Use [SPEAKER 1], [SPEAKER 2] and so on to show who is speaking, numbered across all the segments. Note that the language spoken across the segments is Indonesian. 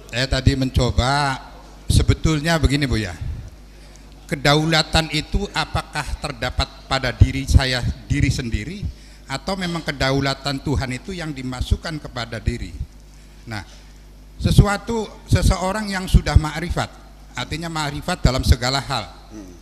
[SPEAKER 1] Saya tadi mencoba, sebetulnya begini Bu ya, kedaulatan itu apakah terdapat pada diri saya, diri sendiri, atau memang kedaulatan Tuhan itu yang dimasukkan kepada diri. Nah, seseorang yang sudah ma'rifat, artinya ma'rifat dalam segala hal,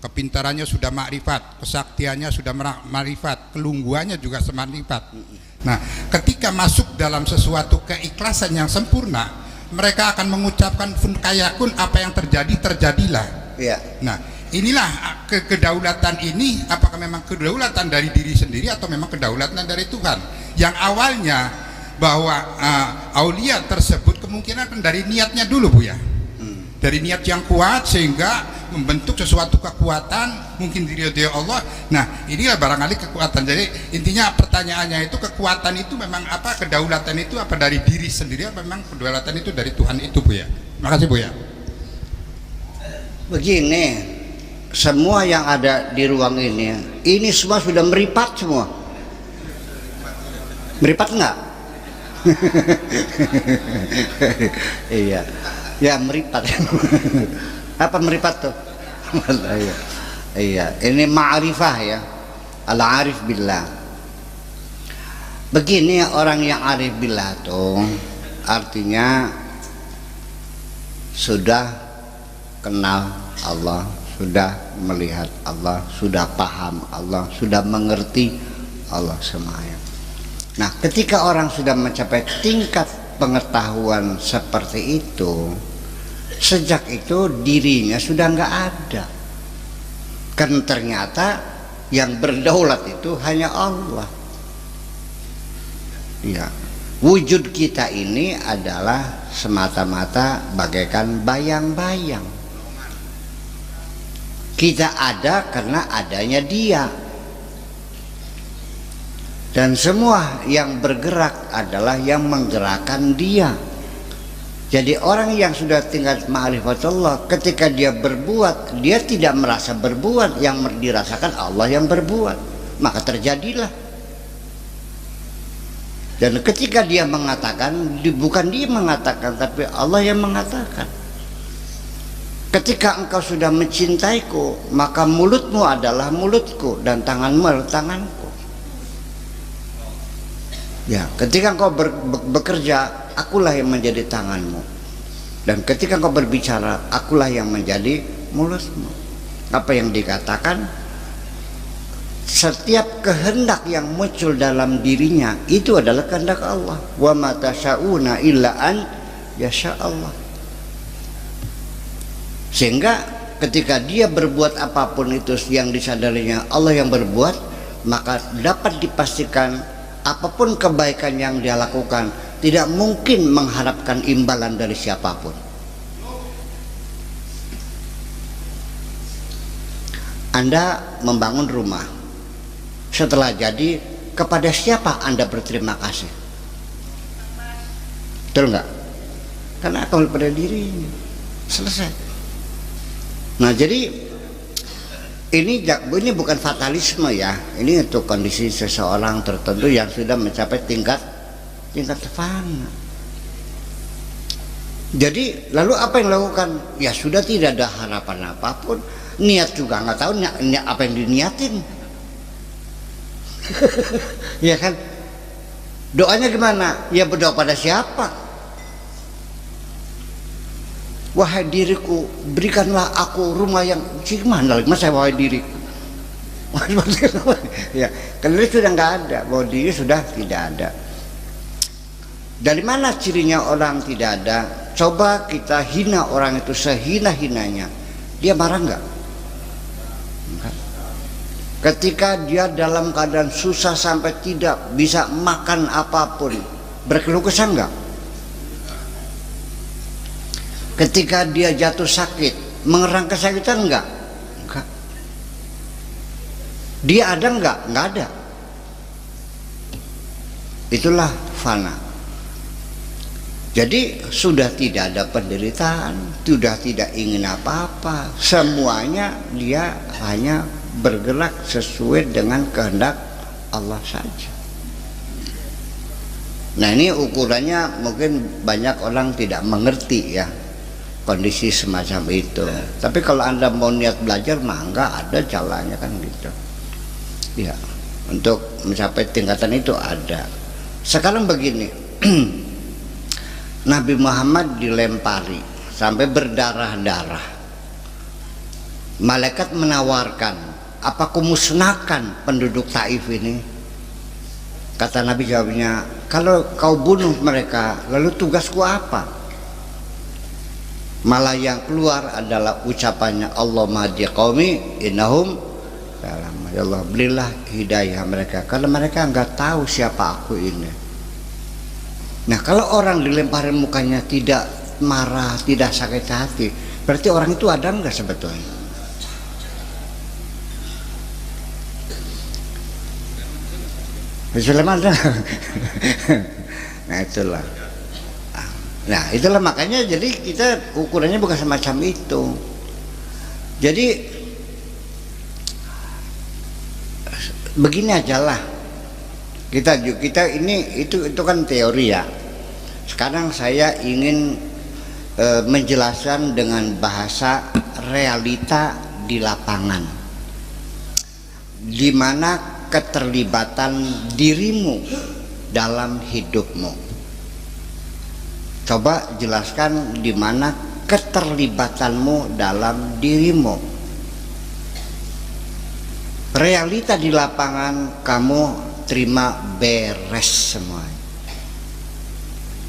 [SPEAKER 1] kepintarannya sudah ma'rifat, kesaktiannya sudah ma'rifat, kelungguannya juga sema'rifat. Nah, ketika masuk dalam sesuatu keikhlasan yang sempurna, mereka akan mengucapkan kun fayakun, apa yang terjadi terjadilah.
[SPEAKER 2] Iya.
[SPEAKER 1] Nah, inilah kedaulatan ini, apakah memang kedaulatan dari diri sendiri atau memang kedaulatan dari Tuhan? Yang awalnya bahwa aulia tersebut kemungkinan kan dari niatnya dulu Bu ya, dari niat yang kuat sehingga membentuk sesuatu kekuatan, mungkin diridhoi Allah. Nah, inilah barangkali kekuatan. Jadi intinya pertanyaannya itu, kekuatan itu memang apa, kedaulatan itu apa dari diri sendiri, apa memang kedaulatan itu dari Tuhan itu Bu ya? Makasih Bu ya.
[SPEAKER 2] Begini, semua yang ada di ruang ini semua sudah meripat semua. Meripat enggak? Iya. Ya meripat. Apa meripat tuh? Iya. Iya, ini ma'rifah ya. Al-arif billah. Begini orang yang arif billah tuh artinya sudah kenal Allah, sudah melihat Allah, sudah paham Allah, sudah mengerti Allah semuanya. Nah, ketika orang sudah mencapai tingkat pengetahuan seperti itu, sejak itu dirinya sudah nggak ada. Kan ternyata yang berdaulat itu hanya Allah. Ya, wujud kita ini adalah semata-mata bagaikan bayang-bayang. Kita ada karena adanya Dia, dan semua yang bergerak adalah yang menggerakkan Dia. Jadi orang yang sudah tingkat ma'rifatullah, ketika dia berbuat, dia tidak merasa berbuat, yang dirasakan Allah yang berbuat, maka terjadilah. Dan ketika dia mengatakan, bukan dia mengatakan, tapi Allah yang mengatakan. Ketika engkau sudah mencintaiku, maka mulutmu adalah mulutku dan tanganmu adalah tanganku. Ya, ketika engkau bekerja, akulah yang menjadi tanganmu, dan ketika engkau berbicara, akulah yang menjadi mulutmu. Apa yang dikatakan, setiap kehendak yang muncul dalam dirinya itu adalah kehendak Allah. Wa ma tasyauna illa an yasha Allah. Sehingga ketika dia berbuat apapun itu yang disadarinya Allah yang berbuat, maka dapat dipastikan apapun kebaikan yang dia lakukan tidak mungkin mengharapkan imbalan dari siapapun. Anda membangun rumah, setelah jadi, kepada siapa Anda berterima kasih? Betul nggak? Karena kembali pada diri. Selesai. Nah, jadi ini bukan fatalisme ya. Ini untuk kondisi seseorang tertentu yang sudah mencapai tingkat fana. Jadi lalu apa yang dilakukan? Ya sudah, tidak ada harapan apapun. Niat juga nggak tahu niat apa yang diniatin. Ya kan? Doanya gimana? Ya berdoa pada siapa? Wahai diriku, berikanlah aku rumah yang gimana lagi? Masa wahai diriku? Ya, karena itu sudah nggak ada, bahwa diri sudah tidak ada. Dari mana cirinya orang tidak ada? Coba kita hina orang itu sehina-hinanya, dia marah nggak? Ketika dia dalam keadaan susah sampai tidak bisa makan apapun, berkeluh kesah nggak? Ketika dia jatuh sakit, mengerang kesakitan enggak? Enggak. Dia ada enggak? Enggak ada. Itulah fana. Jadi sudah tidak ada penderitaan, sudah tidak ingin apa-apa. Semuanya dia hanya bergerak sesuai dengan kehendak Allah saja. Nah ini ukurannya mungkin banyak orang tidak mengerti ya kondisi semacam itu. Tapi kalau Anda mau niat belajar mah enggak, ada jalannya kan gitu. Ya, untuk mencapai tingkatan itu ada. Sekarang begini, Nabi Muhammad dilempari sampai berdarah-darah. Malaikat menawarkan, apa kau musnahkan penduduk Taif ini? Kata Nabi jawabnya, kalau kau bunuh mereka, lalu tugasku apa? Malah yang keluar adalah ucapannya, Allahumma hadi qaumi innahum salam. Ya Allah, berilah hidayah mereka karena mereka enggak tahu siapa aku ini. Nah, kalau orang dilemparin mukanya tidak marah, tidak sakit hati, berarti orang itu ada enggak sebetulnya? Sulaiman ada. Nah itulah. Nah itulah makanya jadi kita ukurannya bukan semacam itu. Jadi begini aja lah. Kita ini itu kan teori ya. Sekarang saya ingin menjelaskan dengan bahasa realita di lapangan, di mana keterlibatan dirimu dalam hidupmu. Coba jelaskan di mana keterlibatanmu dalam dirimu. Realita di lapangan kamu terima beres semua.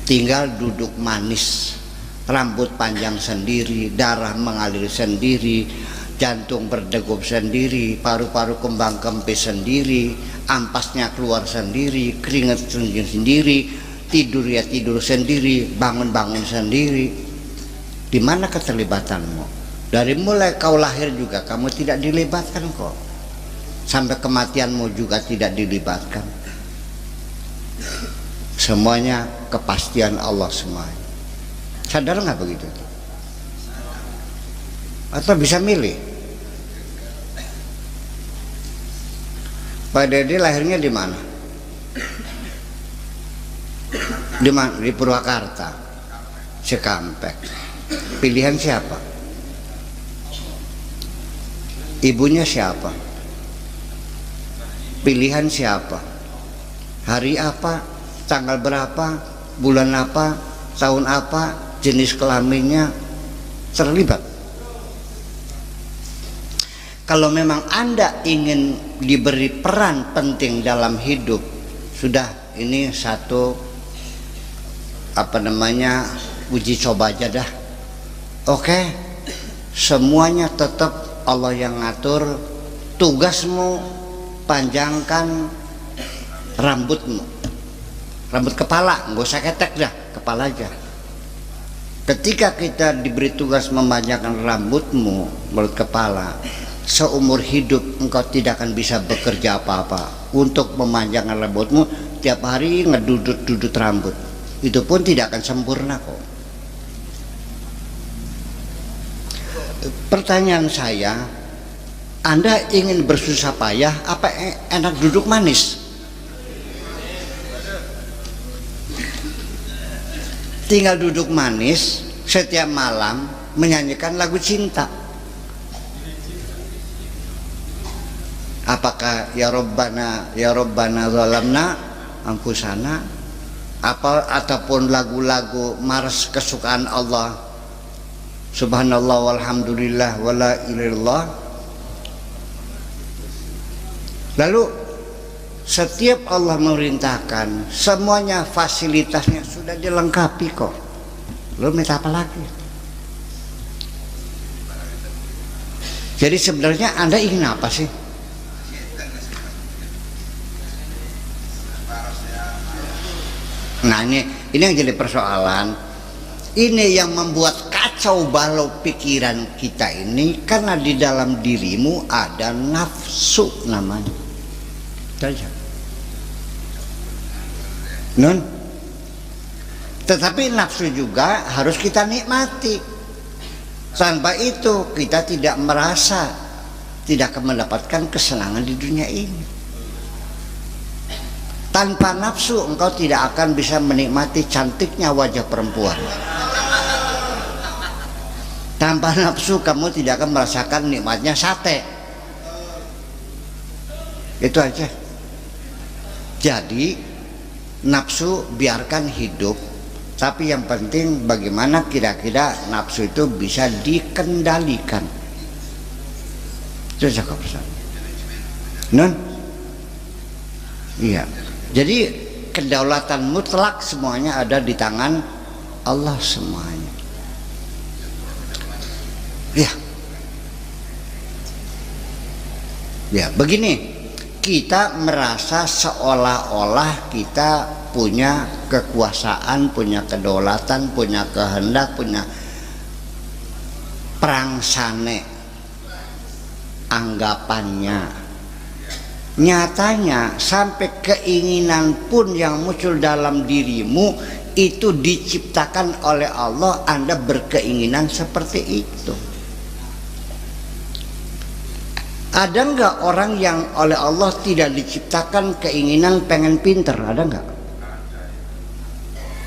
[SPEAKER 2] Tinggal duduk manis, rambut panjang sendiri, darah mengalir sendiri, jantung berdegup sendiri, paru-paru kembang kempis sendiri, ampasnya keluar sendiri, keringat sendiri, tidur ya tidur sendiri, bangun-bangun sendiri. Di mana keterlibatanmu? Dari mulai kau lahir juga kamu tidak dilibatkan kok. Sampai kematianmu juga tidak dilibatkan. Semuanya kepastian Allah semuanya. Sadar nggak begitu? Atau bisa milih? Pak Dede lahirnya di mana? Di mana? Di Purwakarta, Cikampek. Pilihan siapa? Ibunya siapa? Pilihan siapa? Hari apa? Tanggal berapa? Bulan apa? Tahun apa? Jenis kelaminnya? Terlibat. Kalau memang Anda ingin diberi peran penting dalam hidup, sudah ini satu uji coba aja dah. Oke, semuanya tetap Allah yang ngatur. Tugasmu panjangkan rambutmu, rambut kepala, nggak usah ketek dah, kepala aja. Ketika kita diberi tugas memanjangkan rambutmu, menurut kepala, seumur hidup engkau tidak akan bisa bekerja apa-apa. Untuk memanjangkan rambutmu, tiap hari ngedudut-dudut rambut, itu pun tidak akan sempurna kok. Pertanyaan saya, Anda ingin bersusah payah apa enak duduk manis? Tinggal duduk manis setiap malam menyanyikan lagu cinta. Apakah ya Rabbana zalamna anfusana, ataupun lagu-lagu mars kesukaan Allah, subhanallah walhamdulillah wala ilallah. Lalu setiap Allah memerintahkan, semuanya fasilitasnya sudah dilengkapi kok. Lalu minta apa lagi? Jadi sebenarnya Anda ingin apa sih? Nah ini yang jadi persoalan. Ini yang membuat kacau balau pikiran kita ini, karena di dalam dirimu ada nafsu namanya. Saja. Tetapi nafsu juga harus kita nikmati. Tanpa itu kita tidak merasa, tidak akan mendapatkan kesenangan di dunia ini. Tanpa nafsu engkau tidak akan bisa menikmati cantiknya wajah perempuan. Tanpa nafsu kamu tidak akan merasakan nikmatnya sate. Itu aja. Jadi nafsu biarkan hidup, tapi yang penting bagaimana kira-kira nafsu itu bisa dikendalikan. Itu cakap pesan. Non? Iya. Jadi kedaulatan mutlak semuanya ada di tangan Allah semuanya. Ya. Ya, begini. Kita merasa seolah-olah kita punya kekuasaan, punya kedaulatan, punya kehendak, punya prangsane anggapannya. Nyatanya sampai keinginan pun yang muncul dalam dirimu itu diciptakan oleh Allah. Anda berkeinginan seperti itu. Ada nggak orang yang oleh Allah tidak diciptakan keinginan pengen pinter? Ada nggak?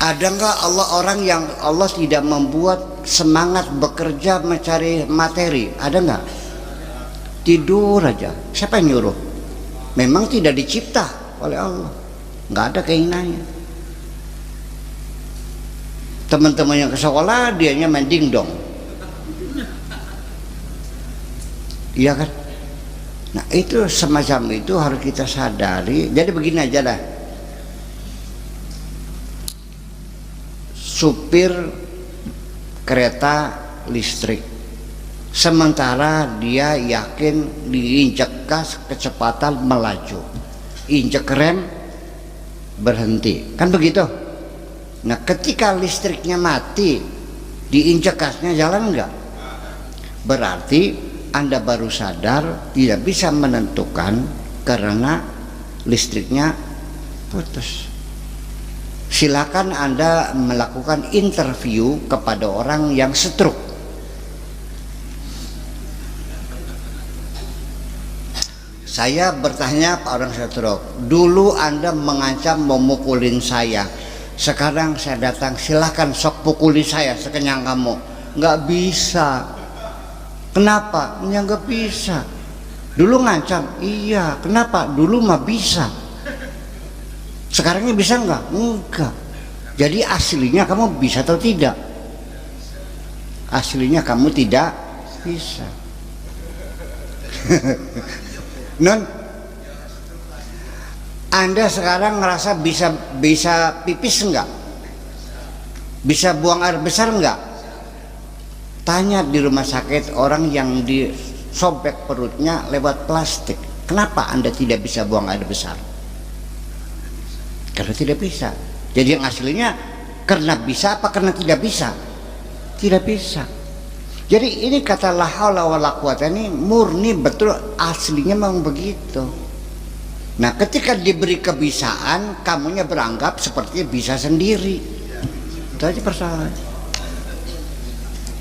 [SPEAKER 2] Ada nggak orang yang Allah tidak membuat semangat bekerja mencari materi? Ada nggak? Tidur aja. Siapa yang nyuruh? Memang tidak dicipta oleh Allah, nggak ada keinginannya. Teman-temannya ke sekolah, dianya main dingdong, iya kan? Nah itu semacam itu harus kita sadari. Jadi begini aja dah, supir kereta listrik, sementara dia yakin diinjak gas kecepatan melaju, injek rem berhenti, kan begitu. Nah ketika listriknya mati, diinjak gasnya jalan enggak? Berarti Anda baru sadar tidak bisa menentukan karena listriknya putus. Silakan Anda melakukan interview kepada orang yang stroke. Saya bertanya Pak orang stroke, dulu Anda mengancam memukulin saya, sekarang saya datang, silahkan sok pukuli saya sekenyang kamu. Nggak bisa. Kenapa? Ya nggak bisa. Dulu ngancam, iya. Kenapa? Dulu mah bisa. Sekarangnya bisa nggak? Enggak. Jadi aslinya kamu bisa atau tidak? Aslinya kamu tidak bisa. Non, Anda sekarang ngerasa bisa pipis enggak? Bisa buang air besar enggak? Tanya di rumah sakit orang yang disobek perutnya lewat plastik, kenapa Anda tidak bisa buang air besar? Karena tidak bisa. Jadi yang aslinya karena bisa apa karena tidak bisa? Tidak bisa. Jadi ini kata la haula wala quwata ini murni betul aslinya memang begitu. Nah ketika diberi kebisaan, kamunya beranggap seperti bisa sendiri. Itu aja persoalan.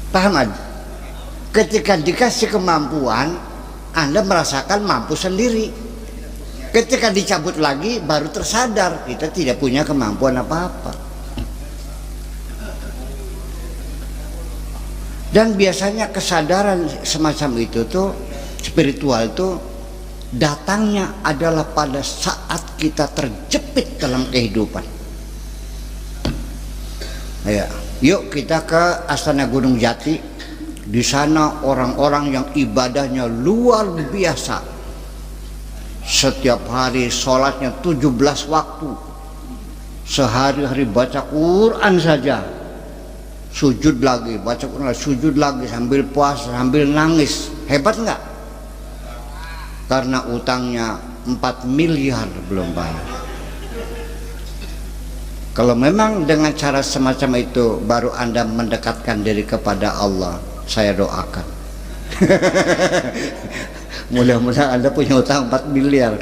[SPEAKER 2] Paham aja? Ketika dikasih kemampuan, Anda merasakan mampu sendiri. Ketika dicabut lagi, baru tersadar kita tidak punya kemampuan apa-apa. Dan biasanya kesadaran semacam itu tuh spiritual itu datangnya adalah pada saat kita terjepit dalam kehidupan. Ya, yuk kita ke Astana Gunung Jati. Di sana orang-orang yang ibadahnya luar biasa. Setiap hari sholatnya 17 waktu. Sehari-hari baca Quran saja. Sujud lagi, baca Quran, sujud lagi sambil puasa, sambil nangis. Hebat enggak? Karena utangnya 4 miliar belum bayar. Kalau memang dengan cara semacam itu baru Anda mendekatkan diri kepada Allah, saya doakan. Mudah-mudahan Anda punya utang 4 miliar.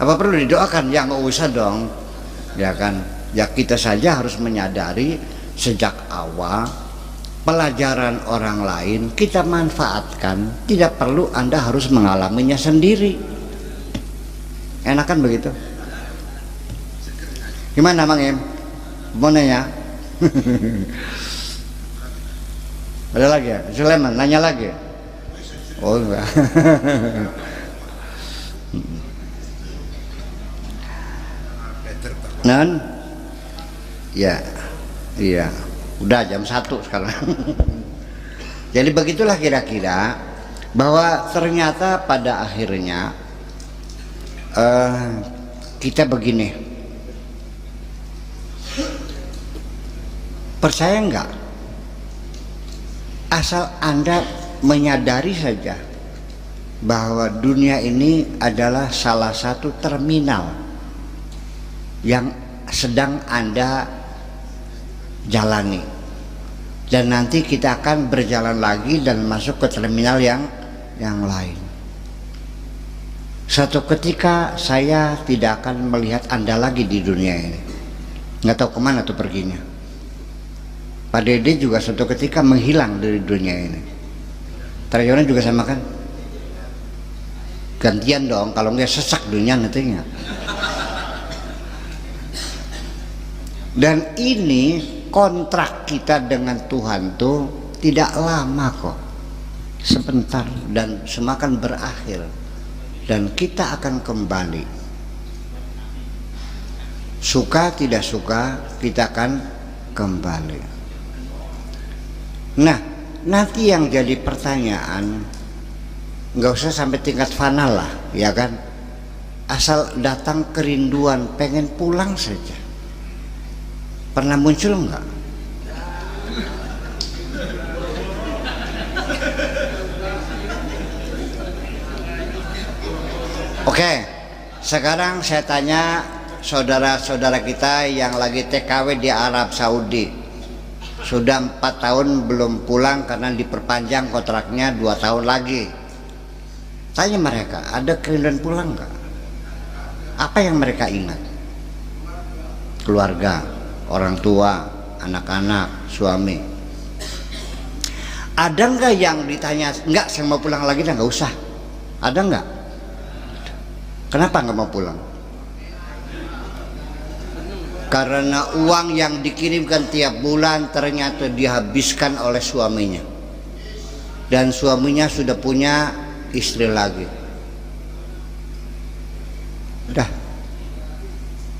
[SPEAKER 2] Apa perlu didoakan? Ya nggak usah dong. Ya kan? Ya kita saja harus menyadari sejak awal pelajaran orang lain kita manfaatkan, tidak perlu Anda harus mengalaminya sendiri. Enakan begitu? Gimana Mang Im? Mau nanya? Ada lagi ya? Sulaiman nanya lagi? Oh enggak. Non? Ya, iya. Udah jam 1 sekarang. Jadi begitulah kira-kira, bahwa ternyata pada akhirnya kita begini. Percaya enggak? Asal Anda menyadari saja bahwa dunia ini adalah salah satu terminal yang sedang Anda jalani, dan nanti kita akan berjalan lagi dan masuk ke terminal yang lain. Suatu ketika saya tidak akan melihat Anda lagi di dunia ini, nggak tahu kemana tuh perginya. Pak Dede juga suatu ketika menghilang dari dunia ini. Trayona juga sama kan? Gantian dong, kalau nggak sesak dunia nantinya. Dan ini kontrak kita dengan Tuhan tuh tidak lama kok, sebentar, dan semakin berakhir, dan kita akan kembali. Suka tidak suka, kita akan kembali. Nah, nanti yang jadi pertanyaan, nggak usah sampai tingkat fana lah, ya kan? Asal datang kerinduan, pengen pulang saja. Pernah muncul enggak? Oke, sekarang saya tanya saudara-saudara kita yang lagi TKW di Arab Saudi. Sudah 4 tahun belum pulang karena diperpanjang kontraknya 2 tahun lagi. Tanya mereka, ada kerinduan pulang enggak? Apa yang mereka ingat? Keluarga, orang tua, anak-anak, suami. Ada enggak yang ditanya, enggak saya mau pulang lagi, dah nggak usah? Ada enggak? Kenapa nggak mau pulang? Karena uang yang dikirimkan tiap bulan ternyata dihabiskan oleh suaminya, dan suaminya sudah punya istri lagi. Udah,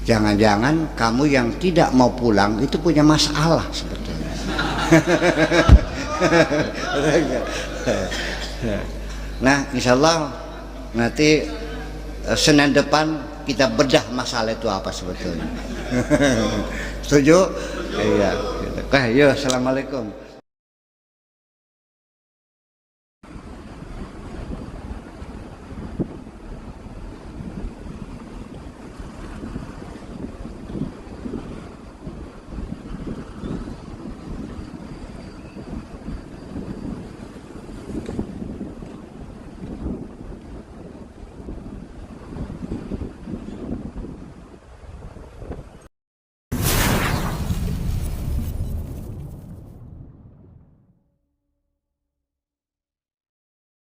[SPEAKER 2] jangan-jangan kamu yang tidak mau pulang itu punya masalah sebetulnya. Nah, insya Allah nanti Senin depan kita bedah masalah itu apa sebetulnya. Setuju? Iya. Assalamualaikum.